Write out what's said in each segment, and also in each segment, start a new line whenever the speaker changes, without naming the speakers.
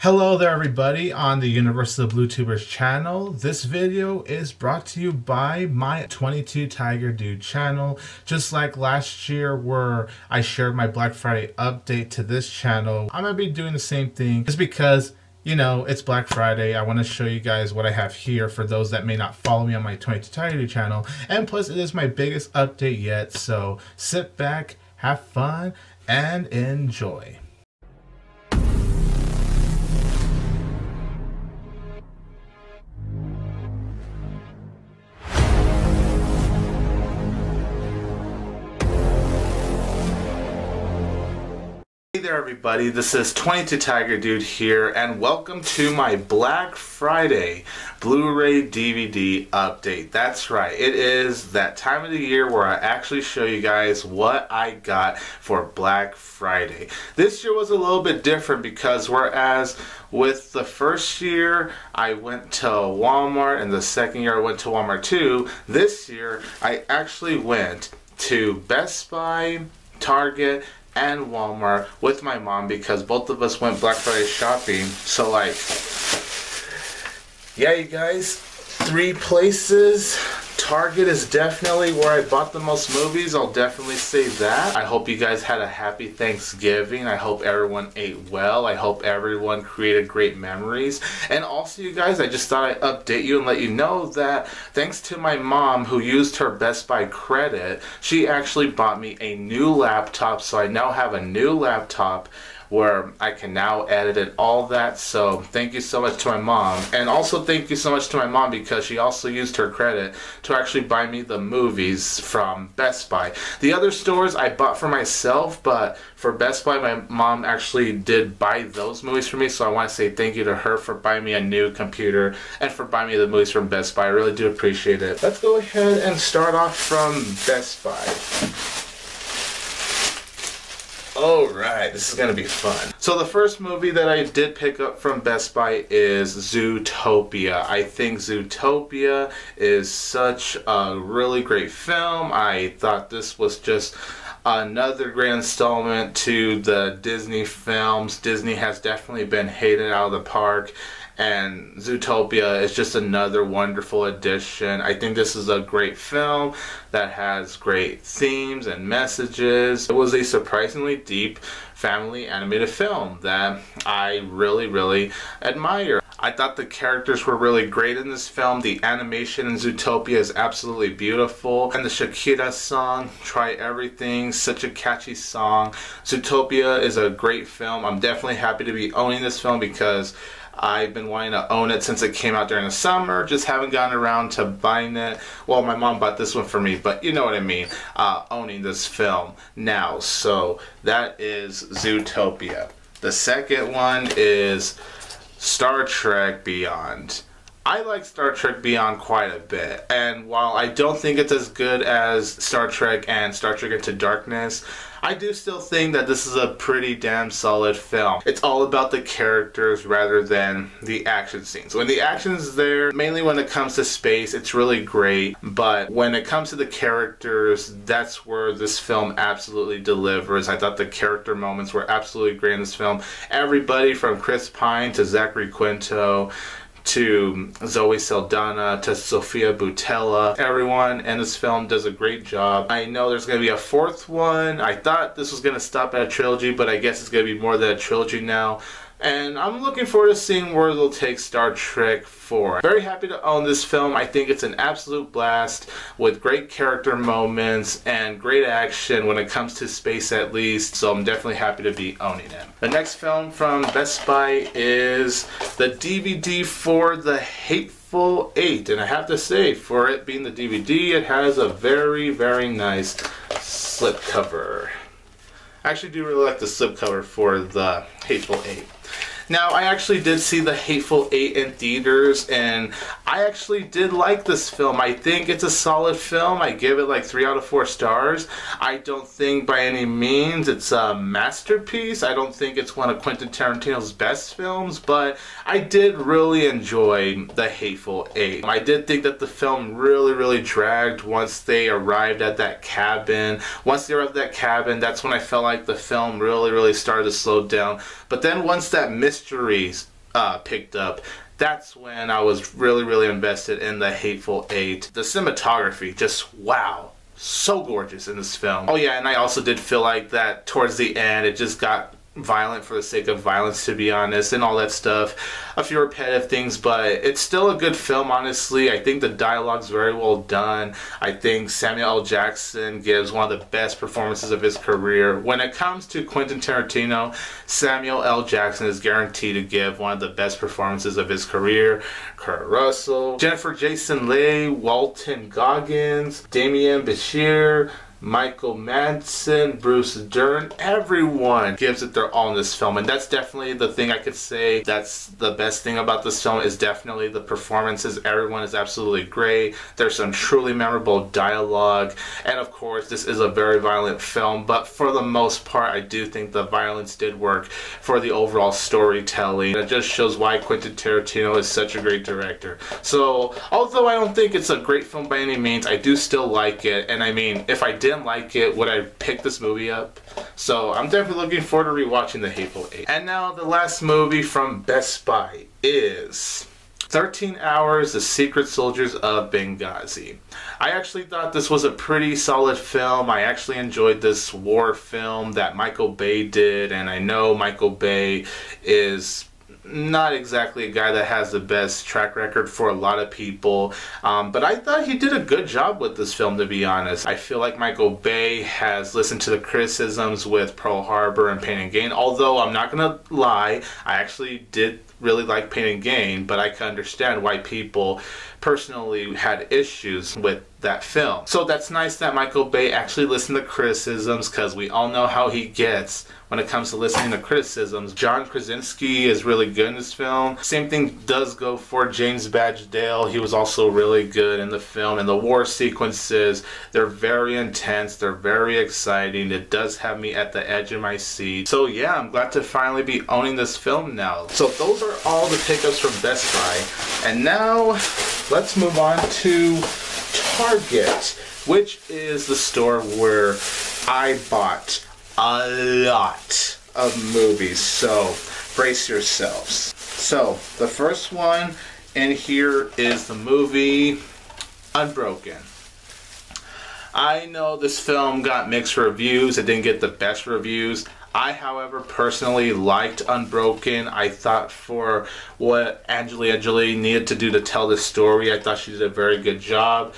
Hello there everybody on the Universal BlueTubers channel. This video is brought to you by my 22TigerDude channel. Just like last year where I shared my Black Friday update to this channel, I'm going to be doing the same thing just because, you know, it's Black Friday. I want to show you guys what I have here for those that may not follow me on my 22TigerDude channel. And plus it is my biggest update yet, so sit back, have fun, and enjoy. Hey there everybody, this is 22TigerDude here, and welcome to my Black Friday Blu-ray DVD update. That's right, it is that time of the year where I actually show you guys what I got for Black Friday. This year was a little bit different because whereas with the first year I went to Walmart and the second year I went to Walmart too, this year I actually went to Best Buy, Target, and Walmart with my mom because both of us went Black Friday shopping. So like, yeah, you guys, 3 places. Target is definitely where I bought the most movies. I'll definitely say that. I hope you guys had a happy Thanksgiving. I hope everyone ate well. I hope everyone created great memories. And also, you guys, I just thought I'd update you and let you know that thanks to my mom who used her Best Buy credit, she actually bought me a new laptop. So I now have a new laptop where I can now edit and all that. So thank you so much to my mom. And also thank you so much to my mom because she also used her credit to actually buy me the movies from Best Buy. The other stores I bought for myself, but for Best Buy my mom actually did buy those movies for me. So I want to say thank you to her for buying me a new computer and for buying me the movies from Best Buy. I really do appreciate it. Let's go ahead and start off from Best Buy. Alright, this is going to be fun. So the first movie that I did pick up from Best Buy is Zootopia. I think Zootopia is such a really great film. I thought this was just another great installment to the Disney films. Disney has definitely been hated out of the park, and Zootopia is just another wonderful addition. I think this is a great film that has great themes and messages. It was a surprisingly deep family animated film that I really admire. I thought the characters were really great in this film. The animation in Zootopia is absolutely beautiful. And the Shakira song, Try Everything, such a catchy song. Zootopia is a great film. I'm definitely happy to be owning this film because I've been wanting to own it since it came out during the summer. Just haven't gotten around to buying it. Well, my mom bought this one for me, but you know what I mean. Owning this film now. So that is Zootopia. The second one is Star Trek Beyond. I like Star Trek Beyond quite a bit, and while I don't think it's as good as Star Trek and Star Trek Into Darkness, I do still think that this is a pretty damn solid film. It's all about the characters rather than the action scenes. When the action's there, mainly when it comes to space, it's really great, but when it comes to the characters, that's where this film absolutely delivers. I thought the character moments were absolutely great in this film. Everybody from Chris Pine to Zachary Quinto to Zoe Saldana to Sofia Boutella. Everyone in this film does a great job. I know there's going to be a 4th one. I thought this was going to stop at a trilogy, but I guess it's going to be more than a trilogy now. And I'm looking forward to seeing where they'll take Star Trek 4. Very happy to own this film. I think it's an absolute blast with great character moments and great action when it comes to space at least. So I'm definitely happy to be owning it. The next film from Best Buy is the DVD for The Hateful Eight. And I have to say, for it being the DVD, it has a very nice slipcover. I actually do really like the slipcover for The Hateful Eight. Now, I actually did see The Hateful Eight in theaters, and I actually did like this film. I think it's a solid film. I give it like 3 out of 4 stars. I don't think by any means it's a masterpiece. I don't think it's one of Quentin Tarantino's best films, but I did really enjoy The Hateful Eight. I did think that the film really dragged once they arrived at that cabin. Once they arrived at that cabin, that's when I felt like the film really started to slow down. But then once that mystery mysteries picked up, that's when I was really invested in The Hateful Eight. The cinematography, just wow. So gorgeous in this film. Oh yeah, and I also did feel like that towards the end it just got violent for the sake of violence, to be honest, and all that stuff. A few repetitive things, but it's still a good film, honestly. I think the dialogue's very well done. I think Samuel L. Jackson gives one of the best performances of his career. When it comes to Quentin Tarantino, Samuel L. Jackson is guaranteed to give one of the best performances of his career. Kurt Russell, Jennifer Jason Leigh, Walton Goggins, Damian Bashir, Michael Madsen, Bruce Dern, everyone gives it their all in this film, and that's definitely the thing I could say that's the best thing about this film, is definitely the performances. Everyone is absolutely great. There's some truly memorable dialogue, and of course this is a very violent film, but for the most part I do think the violence did work for the overall storytelling. It just shows why Quentin Tarantino is such a great director. So although I don't think it's a great film by any means, I do still like it, and I mean, if I didn't like it, would I pick this movie up? So I'm definitely looking forward to rewatching The Hateful Eight. And now the last movie from Best Buy is 13 Hours, The Secret Soldiers of Benghazi. I actually thought this was a pretty solid film. I actually enjoyed this war film that Michael Bay did, and I know Michael Bay is not exactly a guy that has the best track record for a lot of people, but I thought he did a good job with this film, to be honest. I feel like Michael Bay has listened to the criticisms with Pearl Harbor and Pain and Gain, although I'm not gonna lie, I actually did really like Pain and Gain, but I can understand why people personally had issues with that film. So that's nice that Michael Bay actually listened to criticisms, because we all know how he gets when it comes to listening to criticisms. John Krasinski is really good in this film. Same thing does go for James Badge Dale. He was also really good in the film, and the war sequences, they're very intense, they're very exciting. It does have me at the edge of my seat. So yeah, I'm glad to finally be owning this film now. So those are all the pickups from Best Buy, and now let's move on to Target, which is the store where I bought a lot of movies, so brace yourselves. So the first one in here is the movie Unbroken. I know this film got mixed reviews. It didn't get the best reviews. I, however, personally liked Unbroken. I thought for what Angelina Jolie needed to do to tell this story, I thought she did a very good job.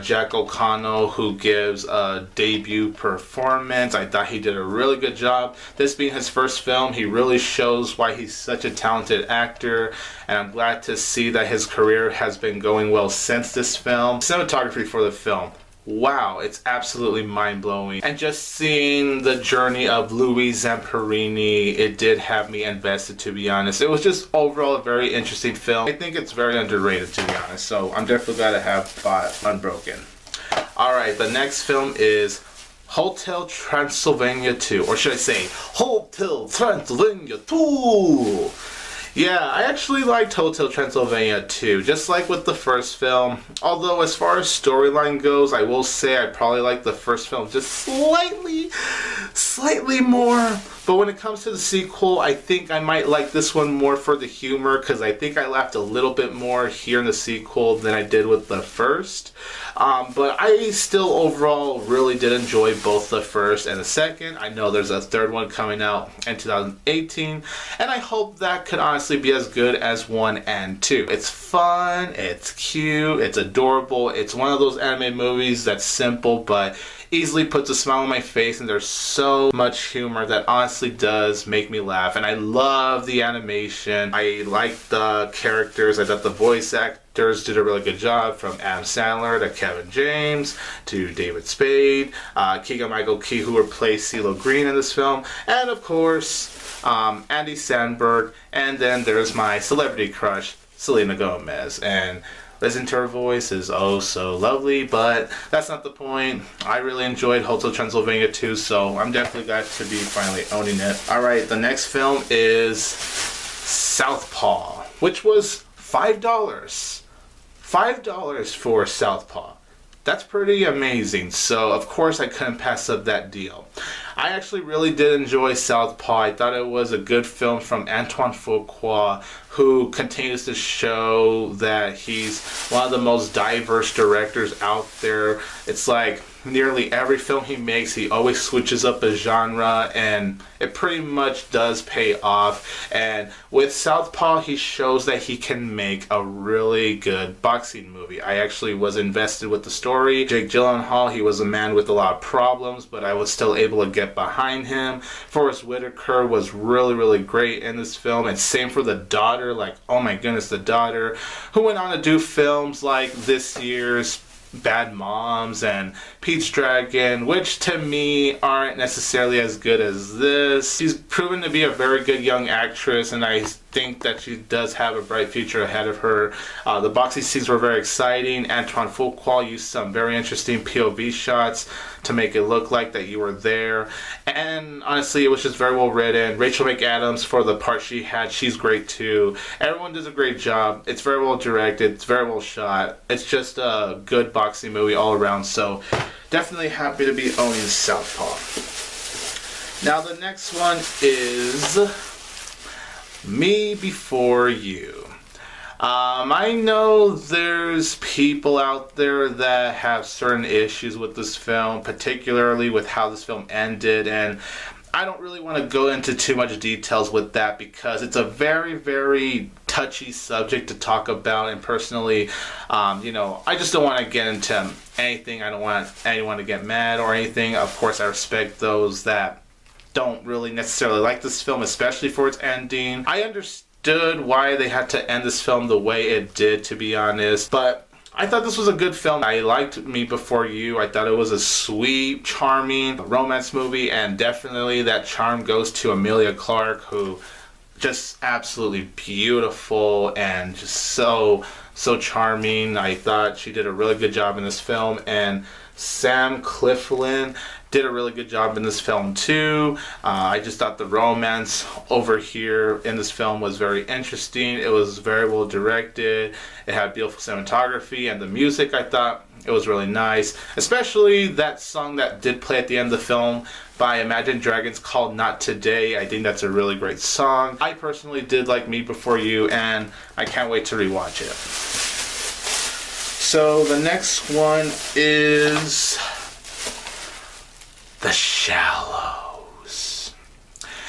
Jack O'Connell, who gives a debut performance, I thought he did a really good job. This being his first film, he really shows why he's such a talented actor, and I'm glad to see that his career has been going well since this film. Cinematography for the film, wow, it's absolutely mind-blowing. And just seeing the journey of Louis Zamperini, it did have me invested, to be honest. It was just overall a very interesting film. I think it's very underrated, to be honest, so I'm definitely glad to have bought Unbroken. Alright, the next film is Hotel Transylvania 2, or should I say Hotel Transylvania 2. Yeah, I actually liked Hotel Transylvania 2, just like with the first film. Although as far as storyline goes, I will say I probably like the first film just slightly more. But when it comes to the sequel, I think I might like this one more for the humor, because I think I laughed a little bit more here in the sequel than I did with the first. But I still overall really did enjoy both the first and the second. I know there's a third one coming out in 2018, and I hope that could honestly be as good as 1 and 2. It's fun, it's cute, it's adorable. It's one of those anime movies that's simple but easily puts a smile on my face, and there's so much humor that honestly does make me laugh. And I love the animation. I like the characters. I thought the voice actors did a really good job, from Adam Sandler to Kevin James to David Spade, Keegan-Michael Key, who replaced CeeLo Green in this film, and of course Andy Samberg. And then there's my celebrity crush, Selena Gomez, and listening to her voice is oh so lovely, but that's not the point. I really enjoyed Hotel Transylvania 2, so I'm definitely glad to be finally owning it. Alright, the next film is Southpaw, which was $5. $5 for Southpaw. That's pretty amazing, so of course I couldn't pass up that deal. I actually really did enjoy Southpaw. I thought it was a good film from Antoine Fuqua, who continues to show that he's one of the most diverse directors out there. It's like nearly every film he makes, he always switches up a genre, and it pretty much does pay off. And with Southpaw, he shows that he can make a really good boxing movie. I actually was invested with the story. Jake Gyllenhaal, he was a man with a lot of problems, but I was still able to get behind him. Forrest Whitaker was really, really great in this film, and same for the daughter. Like, oh my goodness, the daughter, who went on to do films like this year's Bad Moms and Pete's Dragon, which to me aren't necessarily as good as this. She's proven to be a very good young actress, and I think that she does have a bright future ahead of her. The boxing scenes were very exciting. Antoine Fuqua used some very interesting POV shots to make it look like that you were there, and honestly it was just very well written. Rachel McAdams, for the part she had, she's great too. Everyone does a great job. It's very well directed, it's very well shot. It's just a good boxing movie all around, so definitely happy to be owning Southpaw. Now the next one is Me Before You. I know there's people out there that have certain issues with this film, particularly with how this film ended, and I don't really want to go into too much details with that because it's a very, very touchy subject to talk about, and personally, you know, I just don't want to get into anything. I don't want anyone to get mad or anything. Of course, I respect those that don't really necessarily like this film, especially for its ending. I understand why they had to end this film the way it did, to be honest, but I thought this was a good film. I liked Me Before You. I thought it was a sweet, charming romance movie, and definitely that charm goes to Emilia Clarke, who just absolutely beautiful and just so charming. I thought she did a really good job in this film, and Sam Claflin did a really good job in this film too. I just thought the romance over here in this film was very interesting. It was very well directed. It had beautiful cinematography, and the music, I thought it was really nice. Especially that song that did play at the end of the film by Imagine Dragons called Not Today. I think that's a really great song. I personally did like Me Before You, and I can't wait to rewatch it. So the next one is The Shallows.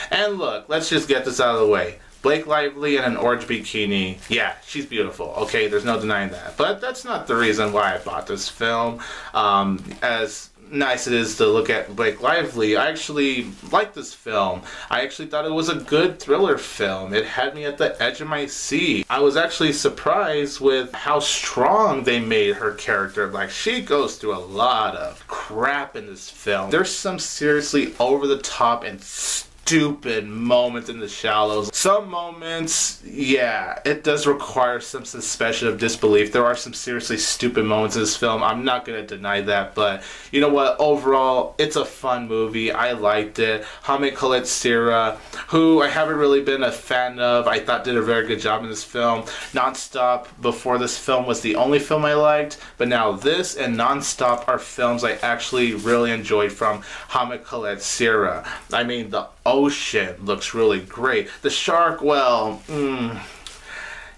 And look, let's just get this out of the way. Blake Lively in an orange bikini, yeah, she's beautiful. Okay, there's no denying that. But that's not the reason why I bought this film. As nice it is to look at Blake Lively, I actually liked this film. I actually thought it was a good thriller film. It had me at the edge of my seat. I was actually surprised with how strong they made her character. Like, she goes through a lot of crap in this film. There's some seriously over the top and stupid moments in The Shallows. Some moments, yeah, it does require some suspension of disbelief. There are some seriously stupid moments in this film. I'm not going to deny that, but you know what? Overall, it's a fun movie. I liked it. Hamid Khaled Sira, who I haven't really been a fan of, I thought did a very good job in this film. Nonstop, before this film, was the only film I liked, but now this and Nonstop are films I actually really enjoyed from Hamid Khaled Sira. I mean, the ocean looks really great. The shark, well,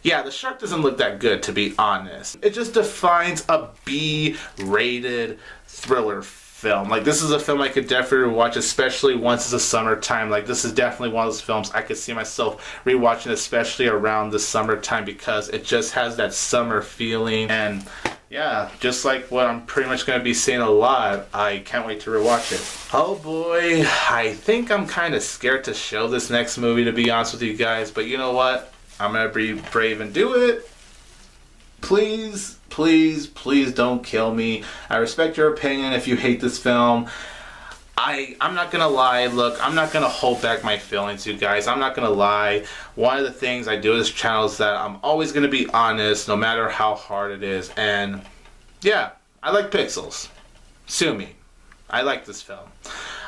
yeah, the shark doesn't look that good, to be honest. It just defines a B-rated thriller film. Like, this is a film I could definitely rewatch, especially once it's the summertime. Like, this is definitely one of those films I could see myself rewatching, especially around the summertime, because it just has that summer feeling. And yeah, just like what I'm pretty much going to be saying a lot, I can't wait to rewatch it. Oh boy, I think I'm kind of scared to show this next movie, to be honest with you guys, but you know what? I'm going to be brave and do it. Please, please, please don't kill me. I respect your opinion if you hate this film. I'm not gonna lie, look, I'm not gonna hold back my feelings, you guys. I'm not gonna lie. One of the things I do with this channel is that I'm always gonna be honest, no matter how hard it is. And yeah, I like Pixels. Sue me. I like this film.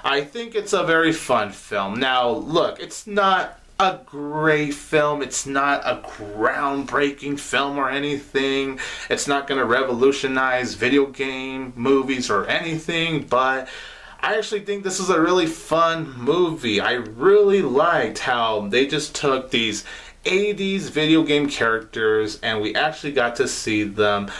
I think it's a very fun film. Now, look, it's not a great film. It's not a groundbreaking film or anything. It's not gonna revolutionize video game movies or anything, but I actually think this is a really fun movie. I really liked how they just took these 80s video game characters and we actually got to see them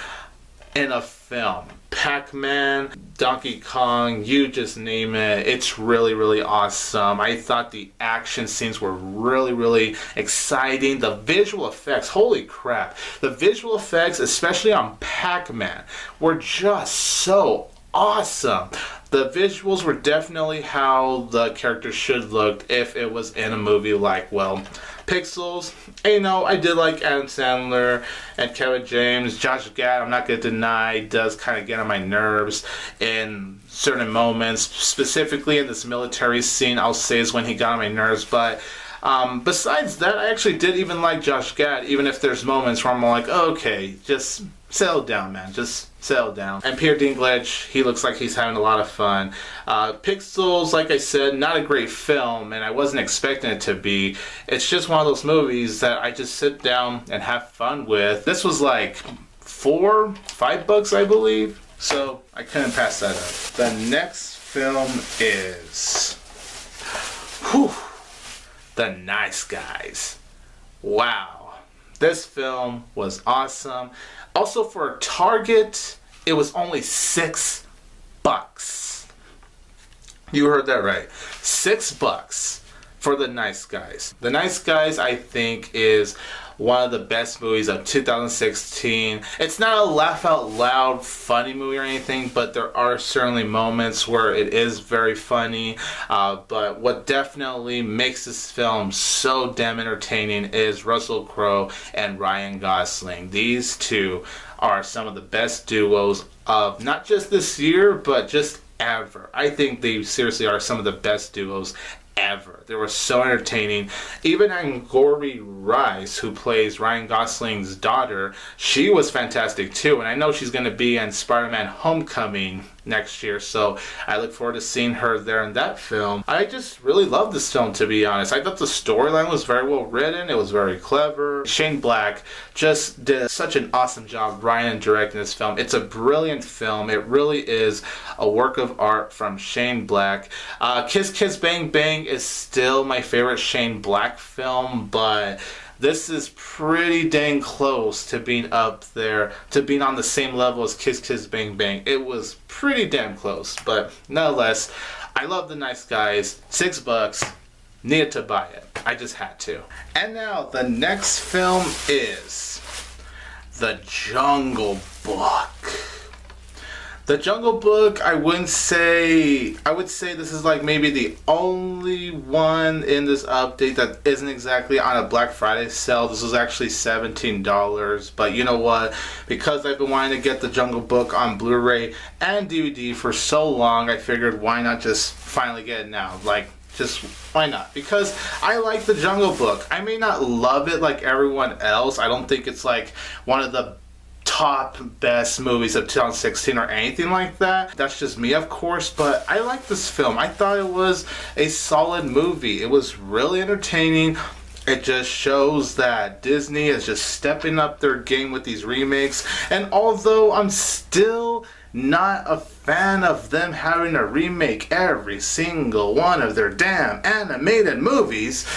in a film. Pac-Man, Donkey Kong, you just name it. It's really, really awesome. I thought the action scenes were really, really exciting. The visual effects, holy crap. The visual effects, especially on Pac-Man, were just so awesome. The visuals were definitely how the character should look if it was in a movie like, well, Pixels. And, you know, I did like Adam Sandler and Kevin James. Josh Gad, I'm not going to deny, does kind of get on my nerves in certain moments. Specifically in this military scene, I'll say is when he got on my nerves. But besides that, I actually did even like Josh Gad, even if there's moments where I'm like, oh, okay, just settle down, man. Just settle down. And Peter Dinklage, he looks like he's having a lot of fun. Pixels, like I said, not a great film, and I wasn't expecting it to be. It's just one of those movies that I just sit down and have fun with. This was like $5, I believe. So I couldn't pass that up. The next film is The Nice Guys. Wow. This film was awesome. Also for Target, it was only $6. You heard that right. $6 for The Nice Guys. The Nice Guys, I think, is one of the best movies of 2016. It's not a laugh out loud funny movie or anything, but there are certainly moments where it is very funny. But what definitely makes this film so damn entertaining is Russell Crowe and Ryan Gosling. These two are some of the best duos of not just this year, but just ever. I think they seriously are some of the best duos ever. They were so entertaining. Even Angourie Rice, who plays Ryan Gosling's daughter, she was fantastic too. And I know she's going to be in Spider-Man Homecoming next year, so I look forward to seeing her there in that film. I just really love this film, to be honest. I thought the storyline was very well written. It was very clever. Shane Black just did such an awesome job writing and directing this film. It's a brilliant film. It really is a work of art from Shane Black. Kiss Kiss Bang Bang is still my favorite Shane Black film, but this is pretty dang close to being up there, to being on the same level as Kiss Kiss Bang Bang. It was pretty damn close, but nonetheless, I love The Nice Guys. $6. Needed to buy it. I just had to. And now the next film is The Jungle Book. The Jungle Book, I would say this is like maybe the only one in this update that isn't exactly on a Black Friday sale. This was actually $17, but you know what? Because I've been wanting to get The Jungle Book on Blu-ray and DVD for so long, I figured why not just finally get it now? Like, just why not? Because I like The Jungle Book. I may not love it like everyone else. I don't think it's like one of the top best movies of 2016 or anything like that. That's just me, of course, but I like this film. I thought it was a solid movie. It was really entertaining. It just shows that Disney is just stepping up their game with these remakes, and although I'm still not a fan of them having to remake every single one of their damn animated movies,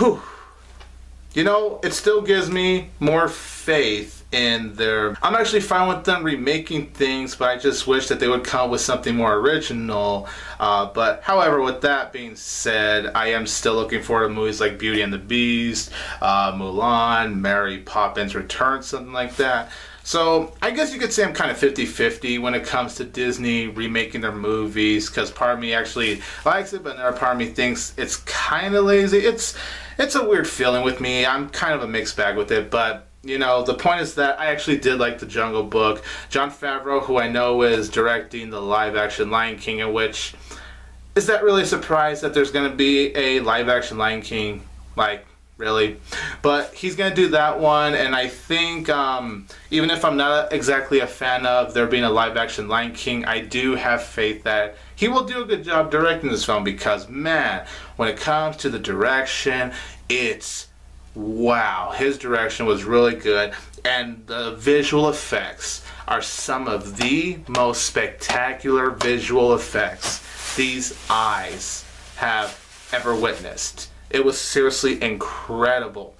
you know, it still gives me more faith in their... I'm actually fine with them remaking things, but I just wish that they would come up with something more original. But however, with that being said, I am still looking forward to movies like Beauty and the Beast, Mulan, Mary Poppins Returns, something like that. So I guess you could say I'm kind of 50-50 when it comes to Disney remaking their movies, because part of me actually likes it, but another part of me thinks it's kind of lazy. It's a weird feeling with me. I'm kind of a mixed bag with it, but you know, the point is that I actually did like The Jungle Book. Jon Favreau, who I know is directing the live-action Lion King, in which, is that really a surprise that there's going to be a live-action Lion King? Like, really? But he's going to do that one, and I think, even if I'm not exactly a fan of there being a live-action Lion King, I do have faith that he will do a good job directing this film, because, man, when it comes to the direction, it's wow, his direction was really good, and the visual effects are some of the most spectacular visual effects these eyes have ever witnessed. It was seriously incredible.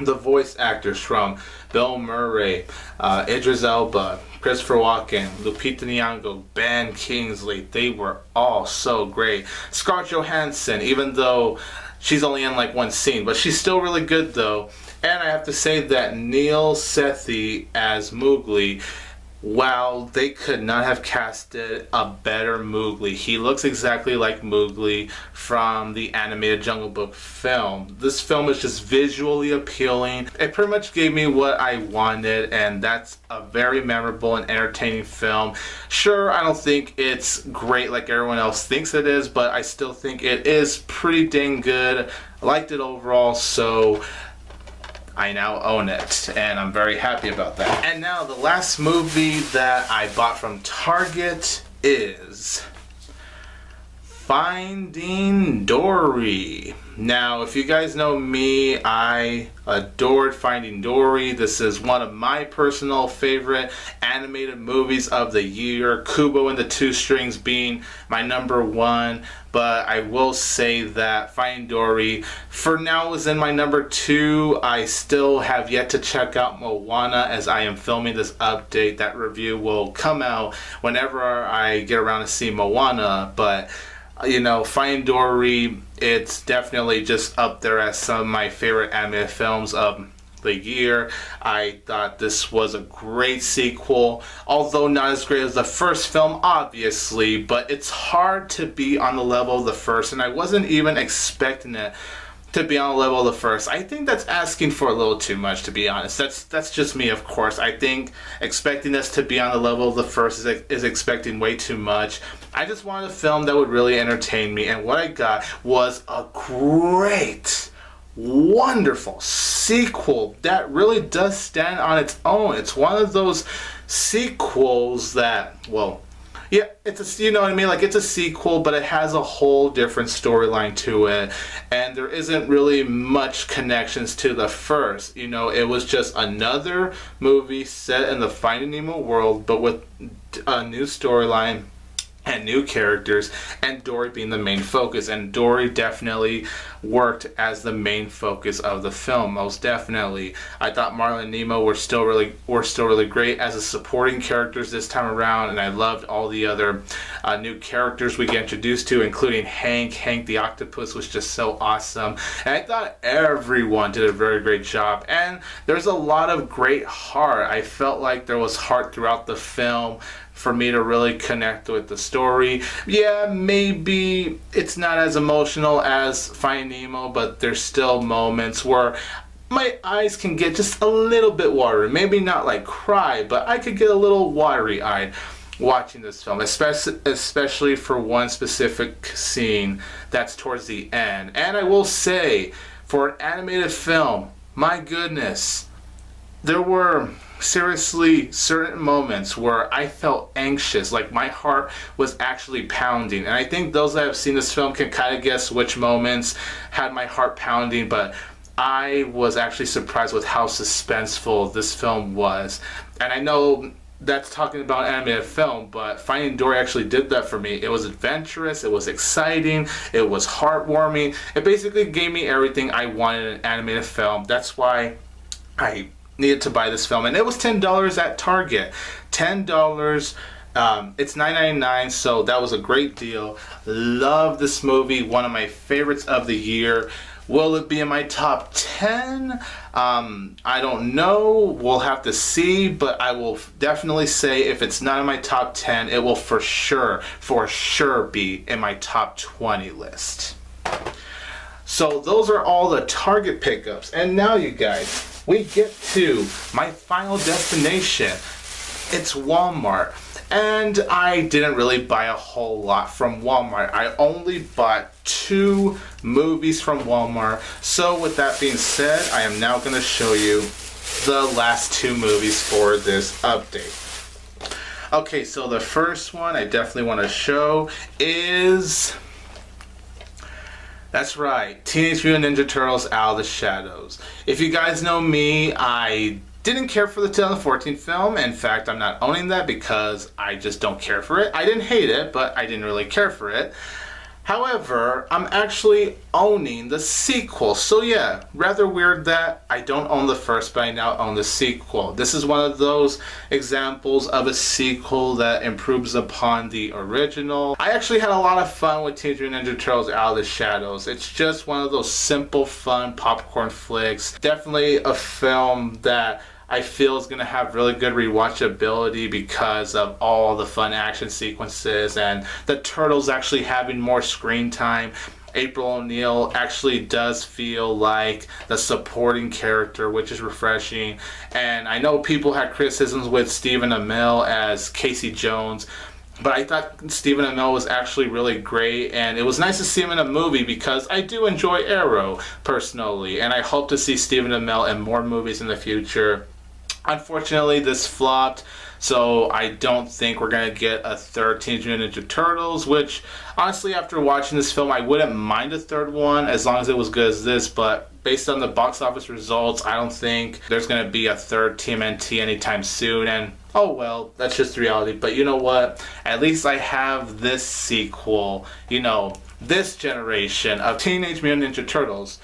The voice actors from Bill Murray, Idris Elba, Christopher Walken, Lupita Nyong'o, Ben Kingsley, they were all so great. Scarlett Johansson, even though she's only in like one scene, but she's still really good though. And I have to say that Neil Sethi as Mowgli, wow, they could not have casted a better Mowgli. He looks exactly like Mowgli from the animated Jungle Book film. This film is just visually appealing. It pretty much gave me what I wanted, and that's a very memorable and entertaining film. Sure, I don't think it's great like everyone else thinks it is, but I still think it is pretty dang good. I liked it overall, so I now own it, and I'm very happy about that. And now the last movie that I bought from Target is Finding Dory. Now, if you guys know me, I adored Finding Dory. This is one of my personal favorite animated movies of the year. Kubo and the Two Strings being my #1. But I will say that Finding Dory for now is in my #2. I still have yet to check out Moana as I am filming this update. That review will come out whenever I get around to see Moana. But you know, Finding Dory, it's definitely just up there as some of my favorite animated films of the year. I thought this was a great sequel, although not as great as the first film, obviously, but it's hard to be on the level of the first, and I wasn't even expecting it to be on the level of the first. I think that's asking for a little too much, to be honest. That's just me, of course. I think expecting this to be on the level of the first is expecting way too much. I just wanted a film that would really entertain me, and what I got was a great, wonderful sequel that really does stand on its own. It's one of those sequels that, well, yeah, it's a, you know what I mean? Like, it's a sequel, but it has a whole different storyline to it, and there isn't really much connections to the first. You know, it was just another movie set in the Finding Nemo world, but with a new storyline and new characters, and Dory being the main focus. And Dory definitely worked as the main focus of the film, most definitely. I thought Marley and Nemo were still really great as the supporting characters this time around, and I loved all the other new characters we get introduced to, including Hank. Hank the octopus was just so awesome, and I thought everyone did a very great job. And there's a lot of great heart. I felt like there was heart throughout the film for me to really connect with the story. Yeah, maybe it's not as emotional as Finding Nemo, but there's still moments where my eyes can get just a little bit watery. Maybe not like cry, but I could get a little watery-eyed watching this film, especially for one specific scene that's towards the end. And I will say, for an animated film, my goodness, there were seriously certain moments where I felt anxious, like my heart was actually pounding. And I think those that have seen this film can kind of guess which moments had my heart pounding, but I was actually surprised with how suspenseful this film was. And I know that's talking about an animated film, but Finding Dory actually did that for me. It was adventurous, it was exciting, it was heartwarming. It basically gave me everything I wanted in an animated film. That's why I needed to buy this film, and it was $10 at Target. $10. It's $9.99, so that was a great deal. Love this movie, one of my favorites of the year. Will it be in my top 10? I don't know. We'll have to see, but I will definitely say if it's not in my top 10, it will for sure be in my top 20 list. So those are all the Target pickups, and now you guys, we get to my final destination. It's Walmart. And I didn't really buy a whole lot from Walmart. I only bought 2 movies from Walmart. So with that being said, I am now going to show you the last 2 movies for this update. Okay, so the first one I definitely want to show is That's right, Teenage Mutant Ninja Turtles Out of the Shadows. If you guys know me, I didn't care for the 2014 film. In fact, I'm not owning that because I just don't care for it. I didn't hate it, but I didn't really care for it. However, I'm actually owning the sequel. So yeah, rather weird that I don't own the first, but I now own the sequel. This is one of those examples of a sequel that improves upon the original. I actually had a lot of fun with Teenage Mutant Ninja Turtles Out of the Shadows. It's just one of those simple, fun popcorn flicks. Definitely a film that I feel is going to have really good rewatchability because of all the fun action sequences and the Turtles actually having more screen time. April O'Neil actually does feel like the supporting character, which is refreshing. And I know people had criticisms with Stephen Amell as Casey Jones, but I thought Stephen Amell was actually really great, and it was nice to see him in a movie because I do enjoy Arrow personally, and I hope to see Stephen Amell in more movies in the future. Unfortunately, this flopped, so I don't think we're going to get a third Teenage Mutant Ninja Turtles, which, honestly, after watching this film, I wouldn't mind a third one as long as it was good as this, but based on the box office results, I don't think there's going to be a third TMNT anytime soon, and oh well, that's just the reality. But you know what? At least I have this sequel, you know, this generation of Teenage Mutant Ninja Turtles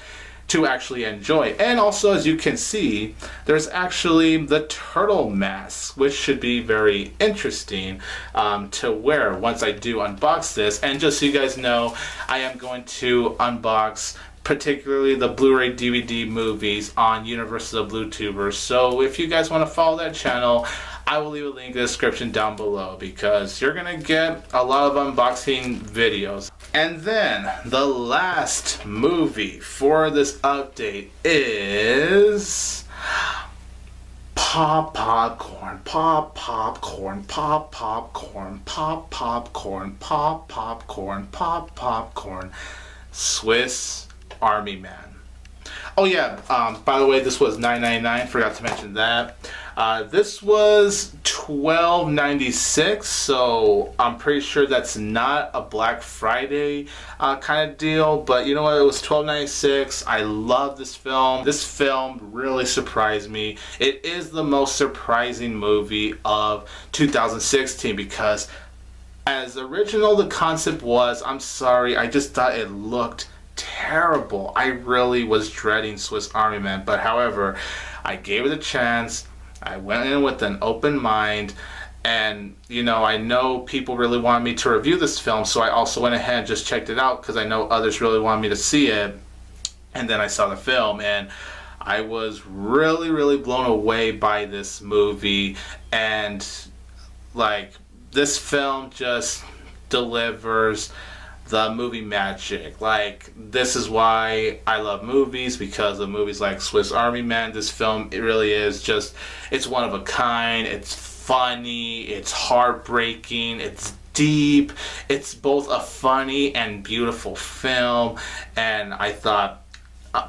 to actually enjoy. And also, as you can see, there's actually the turtle mask, which should be very interesting to wear once I do unbox this. And just so you guys know, I am going to unbox particularly the Blu-ray DVD movies on Universal BlueTubers. So if you guys want to follow that channel, I will leave a link in the description down below because you're going to get a lot of unboxing videos. And then the last movie for this update is Pop Popcorn, Pop Popcorn, Pop Popcorn, Pop Popcorn, Pop Popcorn, Pop Popcorn, Swiss Army Man. Oh yeah, by the way, this was $9.99, forgot to mention that. This was $12.96, so I'm pretty sure that's not a Black Friday kind of deal, but you know what, it was $12.96. I love this film. This film really surprised me. It is the most surprising movie of 2016 because as original the concept was, I'm sorry, I just thought it looked terrible. I really was dreading Swiss Army Man, but however, I gave it a chance. I went in with an open mind, and you know, I know people really wanted me to review this film, so I also went ahead and just checked it out because I know others really wanted me to see it. And then I saw the film, and I was really blown away by this movie. And like, this film just delivers the movie magic. Like, this is why I love movies, because of movies like Swiss Army Man. This film, it really is just, it's one of a kind. It's funny, it's heartbreaking, it's deep. It's both a funny and beautiful film, and I thought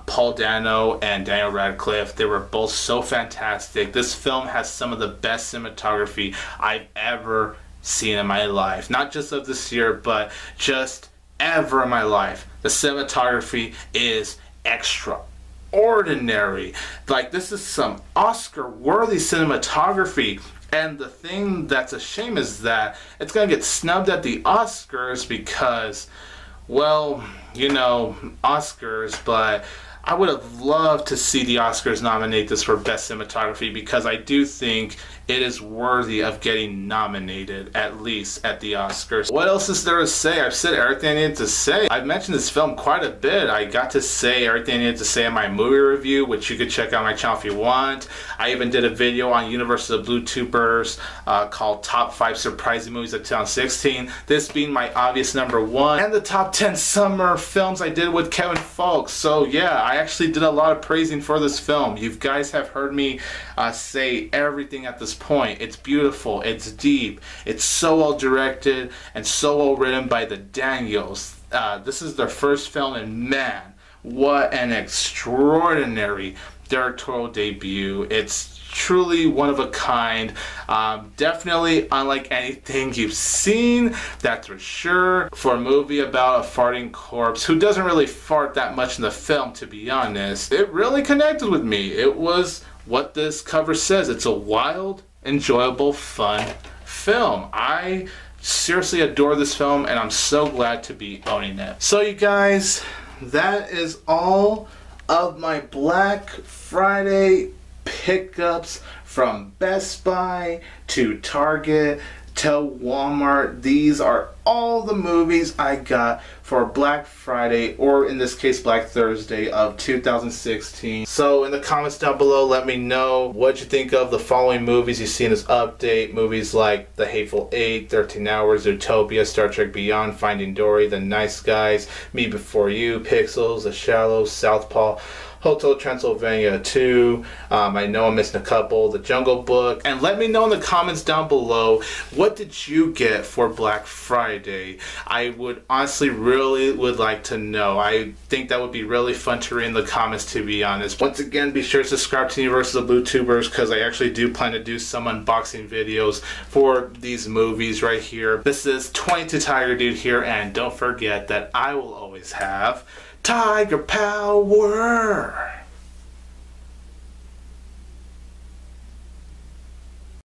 Paul Dano and Daniel Radcliffe, they were both so fantastic. This film has some of the best cinematography I've ever seen in my life, not just of this year, but just ever in my life. The cinematography is extraordinary. Like, this is some Oscar-worthy cinematography. And the thing that's a shame is that it's gonna get snubbed at the Oscars because, well, you know, Oscars, but I would have loved to see the Oscars nominate this for Best Cinematography because I do think it is worthy of getting nominated, at least at the Oscars. What else is there to say? I've said everything I needed to say. I've mentioned this film quite a bit. I got to say everything I needed to say in my movie review, which you could check out on my channel if you want. I even did a video on Universal BlueTubers called Top 5 Surprising Movies of 2016. This being my obvious #1. And the top 10 summer films I did with Kevin Falk. So yeah, I actually did a lot of praising for this film. You guys have heard me say everything at this point. It's beautiful, it's deep, it's so well directed and so well written by the Daniels. This is their first film, and man, what an extraordinary directorial debut. It's truly one of a kind. Definitely unlike anything you've seen, that's for sure. For a movie about a farting corpse who doesn't really fart that much in the film, to be honest, it really connected with me. It was what this cover says. It's a wild, enjoyable, fun film. I seriously adore this film, and I'm so glad to be owning it. So you guys, that is all of my Black Friday pickups from Best Buy to Target to Walmart. These are all the movies I got for Black Friday, or in this case Black Thursday of 2016. So in the comments down below, let me know what you think of the following movies you see in this update. Movies like The Hateful Eight, 13 Hours, Zootopia, Star Trek Beyond, Finding Dory, The Nice Guys, Me Before You, Pixels, The Shallows, Southpaw, Hotel Transylvania 2, I know I'm missing a couple, The Jungle Book. And let me know in the comments down below, what did you get for Black Friday? I would honestly really would like to know. I think that would be really fun to read in the comments, to be honest. Once again, be sure to subscribe to Universes of BlueTubers, because I actually do plan to do some unboxing videos for these movies right here. This is 22TigerDude here, and don't forget that I will always have Tiger Power!